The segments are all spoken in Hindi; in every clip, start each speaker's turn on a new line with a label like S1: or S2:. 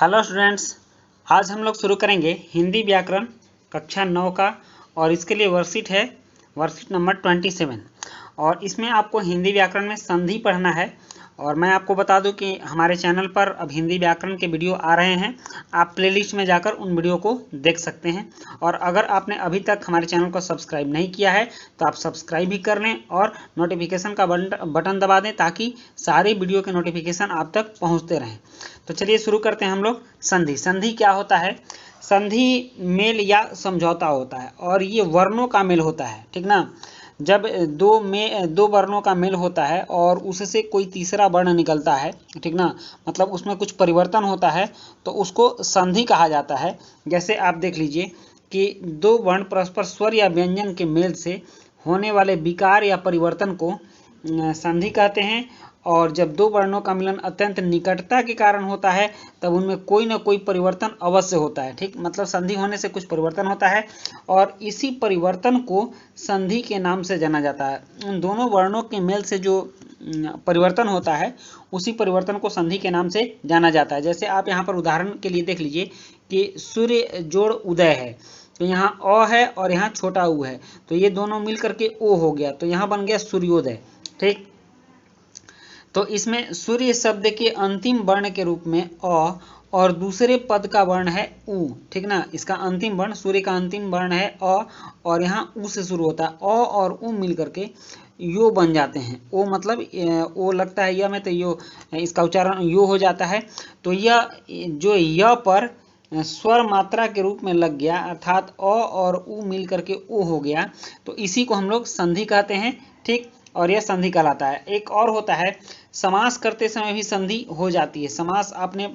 S1: हेलो स्टूडेंट्स, आज हम लोग शुरू करेंगे हिंदी व्याकरण कक्षा 9 का। और इसके लिए वर्कशीट है वर्कशीट नंबर 27। और इसमें आपको हिंदी व्याकरण में संधि पढ़ना है। और मैं आपको बता दूं कि हमारे चैनल पर अब हिंदी व्याकरण के वीडियो आ रहे हैं। आप प्लेलिस्ट में जाकर उन वीडियो को देख सकते हैं। और अगर आपने अभी तक हमारे चैनल को सब्सक्राइब नहीं किया है तो आप सब्सक्राइब भी कर लें और नोटिफिकेशन का बटन दबा दें ताकि सारे वीडियो के नोटिफिकेशन आप तक पहुंचते रहें। तो चलिए शुरू करते हैं हम लोग। संधि संधि क्या होता है? संधि मेल या समझौता होता है और ये वर्णों का मेल होता है, ठीक ना। जब दो वर्णों का मेल होता है और उससे कोई तीसरा वर्ण निकलता है, ठीक ना, मतलब उसमें कुछ परिवर्तन होता है तो उसको संधि कहा जाता है। जैसे आप देख लीजिए कि दो वर्ण परस्पर स्वर या व्यंजन के मेल से होने वाले विकार या परिवर्तन को संधि कहते हैं। और जब दो वर्णों का मिलन अत्यंत निकटता के कारण होता है तब उनमें कोई ना कोई परिवर्तन अवश्य होता है, ठीक। मतलब संधि होने से कुछ परिवर्तन होता है और इसी परिवर्तन को संधि के नाम से जाना जाता है। उन दोनों वर्णों के मेल से जो परिवर्तन होता है उसी परिवर्तन को संधि के नाम से जाना जाता है। जैसे आप यहाँ पर उदाहरण के लिए देख लीजिए कि सूर्य जोड़ उदय है, तो यहाँ अ है और यहाँ छोटा उ है, तो ये दोनों मिल करके ओ हो गया, तो यहाँ बन गया सूर्योदय, ठीक। तो इसमें सूर्य शब्द के अंतिम वर्ण के रूप में अ और दूसरे पद का वर्ण है उ, ठीक ना। इसका अंतिम वर्ण, सूर्य का अंतिम वर्ण है अ और यहाँ उ से शुरू होता है। अ और उ मिल करके यो बन जाते हैं। ओ मतलब ओ लगता है य में, तो यो, इसका उच्चारण यो हो जाता है। तो यह जो य पर स्वर मात्रा के रूप में लग गया, अर्थात अ और उ मिल करके ओ हो गया, तो इसी को हम लोग संधि कहते हैं, ठीक। और यह संधि कहलाता है। एक और होता है, समास करते समय भी संधि हो जाती है। समास आपने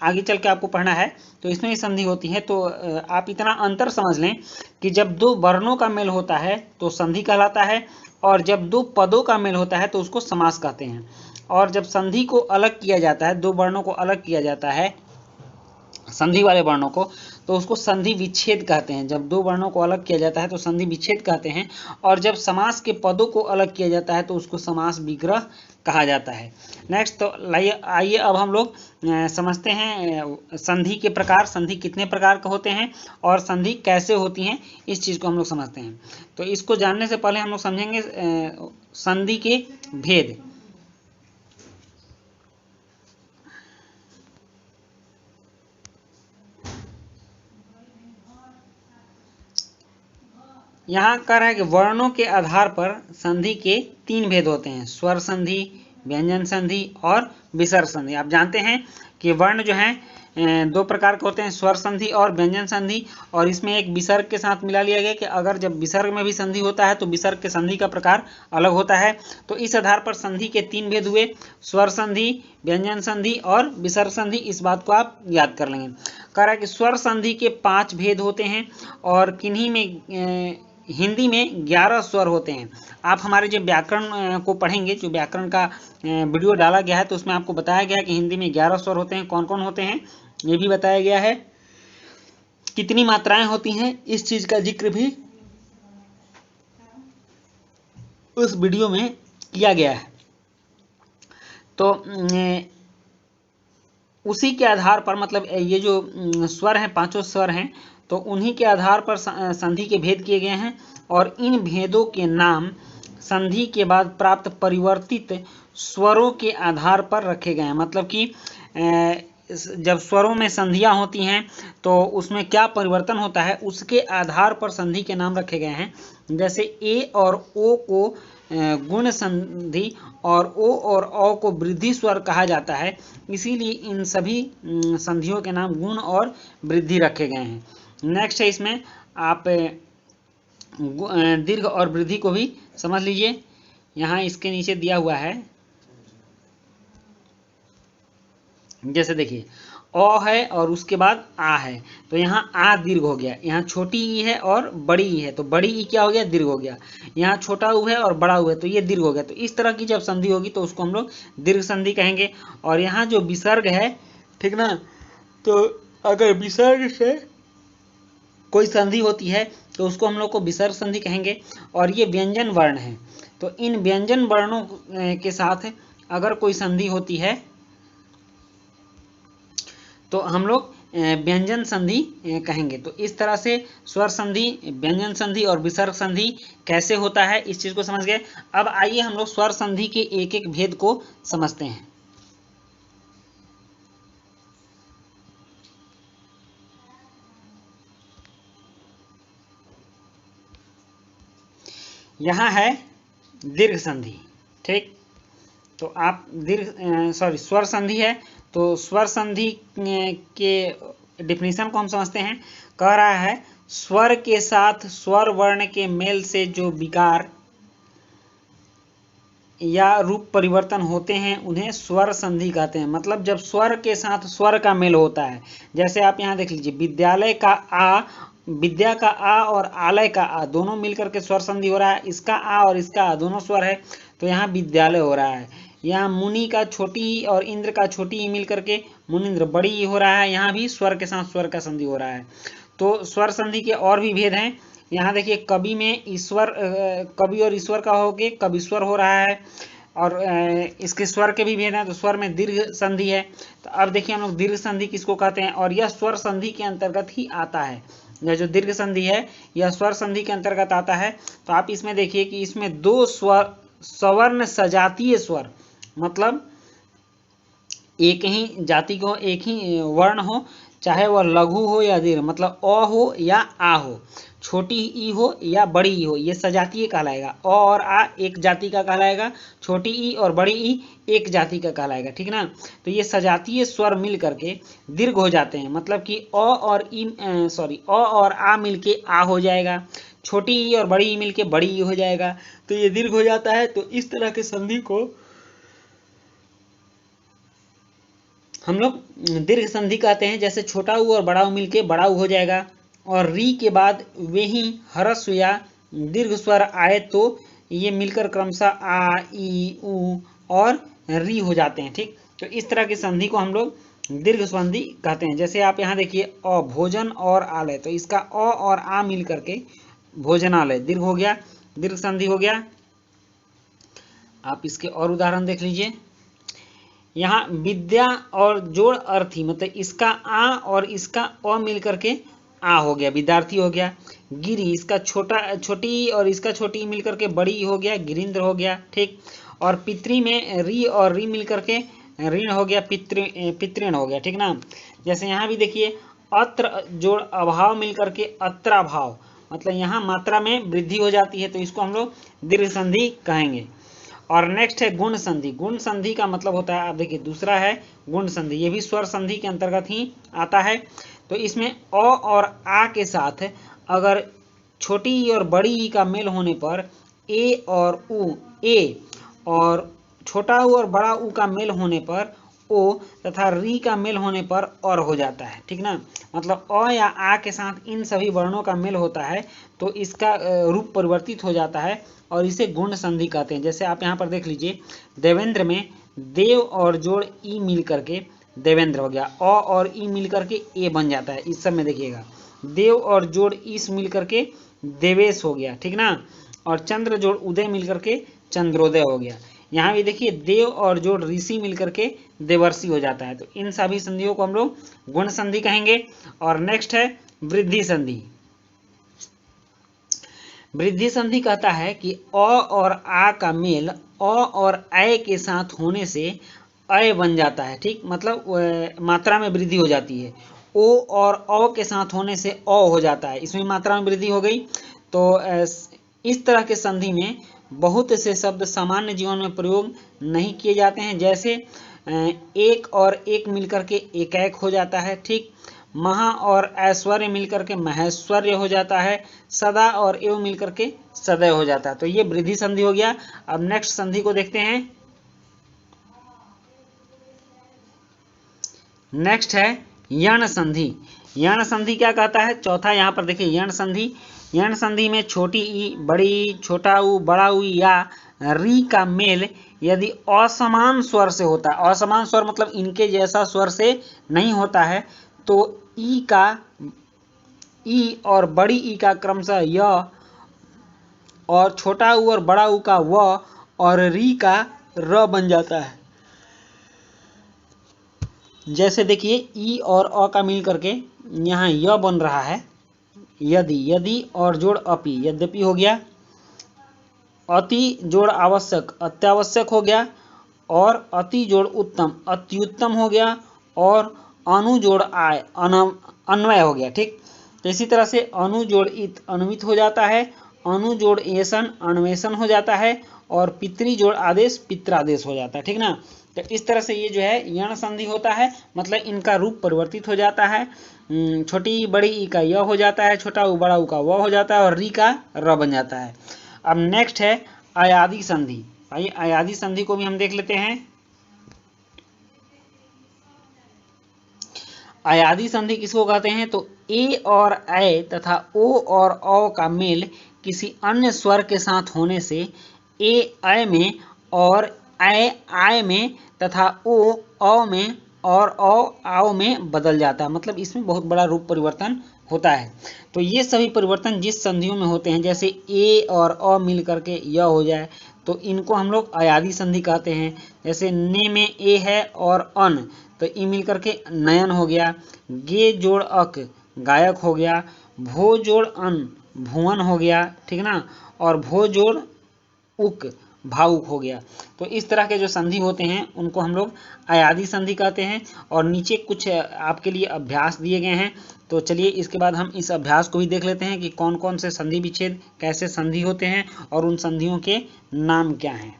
S1: आगे चल के आपको पढ़ना है तो इसमें भी संधि होती है। तो आप इतना अंतर समझ लें कि जब दो वर्णों का मेल होता है तो संधि कहलाता है और जब दो पदों का मेल होता है तो उसको समास कहते हैं। और जब संधि को अलग किया जाता है, दो वर्णों को अलग किया जाता है संधि वाले वर्णों को, तो उसको संधि विच्छेद कहते हैं। जब दो वर्णों को अलग किया जाता है तो संधि विच्छेद कहते हैं। और जब समास के पदों को अलग किया जाता है तो उसको समास विग्रह कहा जाता है। नेक्स्ट, तो आइए अब हम लोग समझते हैं संधि के प्रकार। संधि कितने प्रकार के होते हैं और संधि कैसे होती हैं, इस चीज़ को हम लोग समझते हैं। तो इसको जानने से पहले हम लोग समझेंगे संधि के भेद। यहाँ कह रहा है कि वर्णों के आधार पर संधि के तीन भेद होते हैं: स्वर संधि, व्यंजन संधि और विसर्ग संधि। आप जानते हैं कि वर्ण जो हैं दो प्रकार के होते हैं, स्वर संधि और व्यंजन संधि। और इसमें एक विसर्ग के साथ मिला लिया गया कि अगर जब विसर्ग में भी संधि होता है तो विसर्ग के संधि का प्रकार अलग होता है। तो इस आधार पर संधि के तीन भेद हुए: स्वर संधि, व्यंजन संधि और विसर्ग संधि। इस बात को आप याद कर लेंगे। कह रहा है कि स्वर संधि के 5 भेद होते हैं और किन्हीं में हिंदी में 11 स्वर होते हैं। आप हमारे जो व्याकरण को पढ़ेंगे, जो व्याकरण का वीडियो डाला गया है तो उसमें आपको बताया गया है कि हिंदी में 11 स्वर होते हैं। कौन कौन होते हैं ये भी बताया गया है, कितनी मात्राएं होती हैं इस चीज का जिक्र भी उस वीडियो में किया गया है। तो उसी के आधार पर, मतलब ये जो स्वर हैं, पांचों स्वर हैं, तो उन्हीं के आधार पर संधि के भेद किए गए हैं। और इन भेदों के नाम संधि के बाद प्राप्त परिवर्तित स्वरों के आधार पर रखे गए हैं। मतलब कि जब स्वरों में संधियां होती हैं तो उसमें क्या परिवर्तन होता है उसके आधार पर संधि के नाम रखे गए हैं। जैसे ए और ओ को गुण संधि और ओ और औ को वृद्धि स्वर कहा जाता है, इसीलिए इन सभी संधियों के नाम गुण और वृद्धि रखे गए हैं। नेक्स्ट है, इसमें आप दीर्घ और वृद्धि को भी समझ लीजिए। यहाँ इसके नीचे दिया हुआ है, जैसे देखिए अ है और उसके बाद आ है, तो यहाँ आ दीर्घ हो गया। यहाँ छोटी ई है और बड़ी ई है, तो बड़ी ई क्या हो गया, दीर्घ हो गया। यहाँ छोटा उ है और बड़ा उ है, तो ये दीर्घ हो गया। तो इस तरह की जब संधि होगी तो उसको हम लोग दीर्घ संधि कहेंगे। और यहाँ जो विसर्ग है, ठीक ना, तो अगर विसर्ग से कोई संधि होती है तो उसको हम लोग को विसर्ग संधि कहेंगे। और ये व्यंजन वर्ण है, तो इन व्यंजन वर्णों के साथ अगर कोई संधि होती है तो हम लोग व्यंजन संधि कहेंगे। तो इस तरह से स्वर संधि, व्यंजन संधि और विसर्ग संधि कैसे होता है, इस चीज को समझ गए। अब आइए हम लोग स्वर संधि के एक एक भेद को समझते हैं। यहाँ है दीर्घ संधि, ठीक। तो आप स्वर संधि है, तो स्वर संधि के डिफिनीशन को हम समझते हैं। कह रहा है स्वर के साथ स्वर वर्ण के मेल से जो विकार या रूप परिवर्तन होते हैं उन्हें स्वर संधि कहते हैं। मतलब जब स्वर के साथ स्वर का मेल होता है, जैसे आप यहाँ देख लीजिए, विद्यालय का आ, विद्या का आ और आलय का आ दोनों मिलकर के स्वर संधि हो रहा है। इसका आ और इसका आ दोनों स्वर है, तो यहाँ विद्यालय हो रहा है। यहाँ मुनि का छोटी ई और इंद्र का छोटी ई मिल करके मुनिंद्र बड़ी ई हो रहा है, यहाँ भी स्वर के साथ स्वर का संधि हो रहा है। तो स्वर संधि के और भी भेद हैं। यहाँ देखिए कवि में ईश्वर, कवि और ईश्वर का हो के कविश्वर हो रहा है, और इसके स्वर के भी भेद हैं। तो स्वर में दीर्घ संधि है। तो अब देखिए हम लोग दीर्घ संधि किसको कहते हैं, और यह स्वर संधि के अंतर्गत ही आता है। यह जो दीर्घ संधि है यह स्वर संधि के अंतर्गत आता है। तो आप इसमें देखिए कि इसमें दो स्वर, सवर्ण सजातीय स्वर, मतलब एक ही जाति को, एक ही वर्ण हो, चाहे वह लघु हो या दीर्घ, मतलब अ हो या आ हो, छोटी ई हो या बड़ी ई हो, ये सजातीय कहलाएगा। अ और आ एक जाति का कहलाएगा, छोटी ई और बड़ी ई एक जाति का कहलाएगा, ठीक ना। तो ये सजातीय स्वर मिल करके दीर्घ हो जाते हैं। मतलब कि अ और अ और आ मिलके आ हो जाएगा, छोटी ई और बड़ी ई मिलके बड़ी ई हो जाएगा, तो ये दीर्घ हो जाता है। तो इस तरह के संधि को हम लोग दीर्घ संधि कहते हैं। जैसे छोटा ऊ और बड़ा ऊ मिलके बड़ा ऊ हो जाएगा, और री के बाद वे ही ह्रस्व या दीर्घ स्वर आए तो ये मिलकर क्रमशः आ, ई, ऊ और री हो जाते हैं, ठीक। तो इस तरह की संधि को हम लोग दीर्घ संधि कहते हैं। जैसे आप यहाँ देखिए अ, भोजन और आलय, तो इसका अ और आ मिल करके भोजनालय दीर्घ हो गया, दीर्घ संधि हो गया। आप इसके और उदाहरण देख लीजिए। यहाँ विद्या और जोड़ अर्थी, मतलब इसका आ और इसका अ मिल करके आ हो गया, विद्यार्थी हो गया। गिरी, इसका छोटी और इसका छोटी मिल करके बड़ी हो गया, गिरिंद्र हो गया, ठीक। और पितृ में री और री मिल करके ऋण हो गया, पितृण हो गया, ठीक ना। जैसे यहाँ भी देखिए अत्र जोड़ अभाव मिल करके अत्राभाव, मतलब यहाँ मात्रा में वृद्धि हो जाती है, तो इसको हम लोग दीर्घ संधि कहेंगे। और नेक्स्ट है गुण संधि। गुण संधि का मतलब होता है, आप देखिए दूसरा है गुण संधि, ये भी स्वर संधि के अंतर्गत ही आता है। तो इसमें अ और आ के साथ अगर छोटी ई और बड़ी ई का मेल होने पर ए और उ, ए, और छोटा ऊ और बड़ा ऊ का मेल होने पर ओ, तथा री का मेल होने पर और हो जाता है, ठीक ना। मतलब अ या आ के साथ इन सभी वर्णों का मेल होता है तो इसका रूप परिवर्तित हो जाता है, और इसे गुण संधि कहते हैं। जैसे आप यहाँ पर देख लीजिए, देवेंद्र में देव और जोड़ ई मिल करके देवेंद्र हो गया, अ और ई मिल करके ए बन जाता है। इस सब में देखिएगा देव और जोड़ ईस मिल करके देवेश हो गया, ठीक ना। और चंद्र जोड़ उदय मिल करके चंद्रोदय हो गया। यहाँ भी देखिए देव और जोड़ ऋषि मिल करके देवर्षि हो जाता है। तो इन सभी संधियों को हम लोग गुण संधि कहेंगे। और नेक्स्ट है वृद्धि संधि। वृद्धि संधि कहता है कि अ और आ का मेल अ और ऐ के साथ होने से अय बन जाता है, ठीक। मतलब मात्रा में वृद्धि हो जाती है। ओ और अ के साथ होने से अ हो जाता है, इसमें मात्रा में वृद्धि हो गई। तो इस तरह के संधि में बहुत से शब्द सामान्य जीवन में प्रयोग नहीं किए जाते हैं। जैसे एक और एक मिलकर के एकैक हो जाता है, ठीक। महा और ऐश्वर्य मिलकर के महेश्वर्य हो जाता है। सदा और एव मिलकर के सदय हो जाता है। तो ये वृद्धि संधि हो गया। अब नेक्स्ट संधि को देखते हैं। नेक्स्ट है यण संधि। यण संधि क्या कहता है, चौथा यहाँ पर देखिए यण संधि। यण संधि में छोटी ई, बड़ी ई, छोटा ऊ, बड़ा ऊ या री का मेल यदि असमान स्वर से होता है, असमान स्वर मतलब इनके जैसा स्वर से नहीं होता है, तो ई का ई और बड़ी ई का क्रमशः य, और छोटा ऊ और बड़ा ऊ का व, और री का र बन जाता है। जैसे देखिए ई और अ का मिल करके यहाँ य बन रहा है, यदि, यदि और जोड़ अपि, यद्यपि हो गया, अति जोड़ आवश्यक, अत्यावश्यक हो गया, और अति जोड़ उत्तम, अत्युत्तम हो गया, और अनु जोड़ आय, अन्वय हो गया। ठीक, तो इसी तरह से अनु जोड़ इत, अन्वित हो जाता है, अनु जोड़ एसन, अन्वेषण हो जाता है, और पितृ जोड़ आदेश, पित्रादेश हो जाता है। ठीक ना, तो इस तरह से ये जो है यण संधि होता है, मतलब इनका रूप परिवर्तित हो जाता है। छोटी बड़ी ई का य हो जाता है, छोटा उ बड़ा उ का व हो जाता है, और री का र बन जाता है। अब नेक्स्ट है अयादि संधि। आइए अयादि संधि को भी हम देख लेते हैं। अयादि संधि किसको कहते हैं? तो ए और ऐ तथा ओ और औ का मेल किसी अन्य स्वर के साथ होने से ए ऐ में और ऐ आय में तथा ओ औ में और औ आओ में बदल जाता है। मतलब इसमें बहुत बड़ा रूप परिवर्तन होता है। तो ये सभी परिवर्तन जिस संधियों में होते हैं, जैसे ए और अ मिल करके य हो जाए, तो इनको हम लोग अयादि संधि कहते हैं। जैसे ने में ए है और अन, तो ई मिल करके नयन हो गया। गे जोड़ अक, गायक हो गया। भो जोड़ अन, भुवन हो गया। ठीक ना, और भो जोड़ उक, भावुक हो गया। तो इस तरह के जो संधि होते हैं उनको हम लोग अयादि संधि कहते हैं। और नीचे कुछ आपके लिए अभ्यास दिए गए हैं, तो चलिए इसके बाद हम इस अभ्यास को भी देख लेते हैं कि कौन कौन से संधि विच्छेद कैसे संधि होते हैं और उन संधियों के नाम क्या हैं।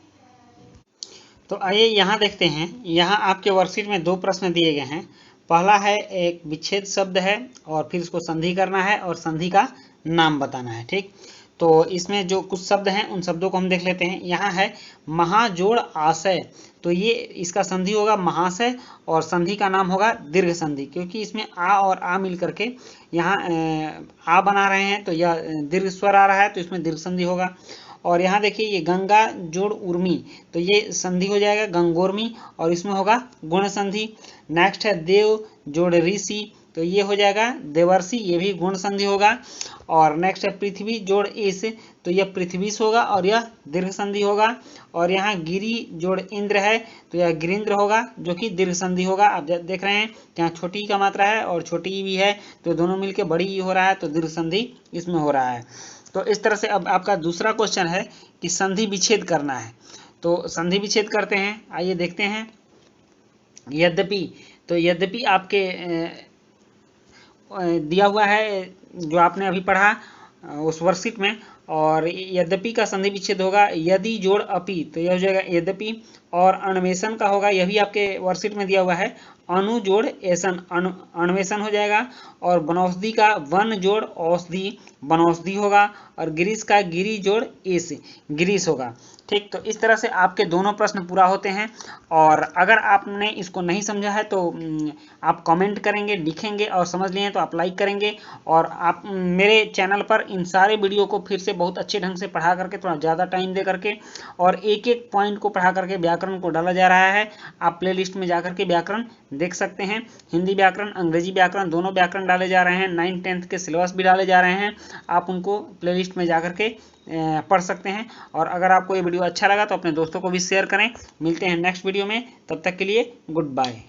S1: तो आइए यहाँ देखते हैं। यहाँ आपके वर्कशीट में 2 प्रश्न दिए गए हैं। पहला है एक विच्छेद शब्द है और फिर इसको संधि करना है और संधि का नाम बताना है। ठीक, तो इसमें जो कुछ शब्द हैं उन शब्दों को हम देख लेते हैं। यहाँ है महाजोड़ आशय, तो ये इसका संधि होगा महाशय और संधि का नाम होगा दीर्घ संधि, क्योंकि इसमें आ और आ मिल करके यहाँ आ बना रहे हैं, तो यह दीर्घ स्वर आ रहा है, तो इसमें दीर्घ संधि होगा। और यहाँ देखिए ये गंगा जोड़ उर्मी, तो ये संधि हो जाएगा गंगोर्मी और इसमें होगा गुण संधि। नेक्स्ट है देव जोड़ ऋषि, तो ये हो जाएगा देवर्षि, ये भी गुण संधि होगा। और नेक्स्ट है पृथ्वी जोड़ इस, तो यह पृथ्वीश होगा और यह दीर्घ संधि होगा। और यहाँ गिरी जोड़ इंद्र है, तो यह गिरिंद्र होगा जो कि दीर्घ संधि होगा। आप देख रहे हैं यहाँ छोटी का मात्रा है और छोटी भी है, तो दोनों मिलकर बड़ी हो रहा है, तो दीर्घ संधि इसमें हो रहा है। तो इस तरह से अब आपका दूसरा क्वेश्चन है कि संधि विच्छेद करना है, तो संधि विच्छेद करते हैं। आइए देखते हैं। यद्यपि, तो यद्यपि आपके दिया हुआ है जो आपने अभी पढ़ा उस वर्कशीट में, और यद्यपि का संधि विच्छेद होगा यदि जोड़ अपि, तो यह हो जाएगा यद्यपि। और अन्वेषण का होगा, यह भी आपके वर्कशीट में दिया हुआ है, अनु जोड़ एसन, अन्वेषण हो जाएगा। और वनौषधि का वन जोड़ औषधि, वनौषधि होगा। और गिरीश का गिरी जोड़ एस, गिरीश होगा। ठीक, तो इस तरह से आपके दोनों प्रश्न पूरा होते हैं। और अगर आपने इसको नहीं समझा है तो आप कमेंट करेंगे, लिखेंगे, और समझ लिए तो आप लाइक करेंगे। और आप मेरे चैनल पर इन सारे वीडियो को फिर से बहुत अच्छे ढंग से पढ़ा करके, थोड़ा ज़्यादा टाइम दे करके और एक एक पॉइंट को पढ़ा करके व्याकरण को डाला जा रहा है। आप प्ले लिस्ट में जा करके व्याकरण देख सकते हैं। हिंदी व्याकरण, अंग्रेजी व्याकरण, दोनों व्याकरण डाले जा रहे हैं। 9th 10th के सिलेबस भी डाले जा रहे हैं। आप उनको प्ले लिस्ट में जा करके पढ़ सकते हैं। और अगर आपको ये वीडियो अच्छा लगा तो अपने दोस्तों को भी शेयर करें। मिलते हैं नेक्स्ट वीडियो में, तब तक के लिए गुड बाय।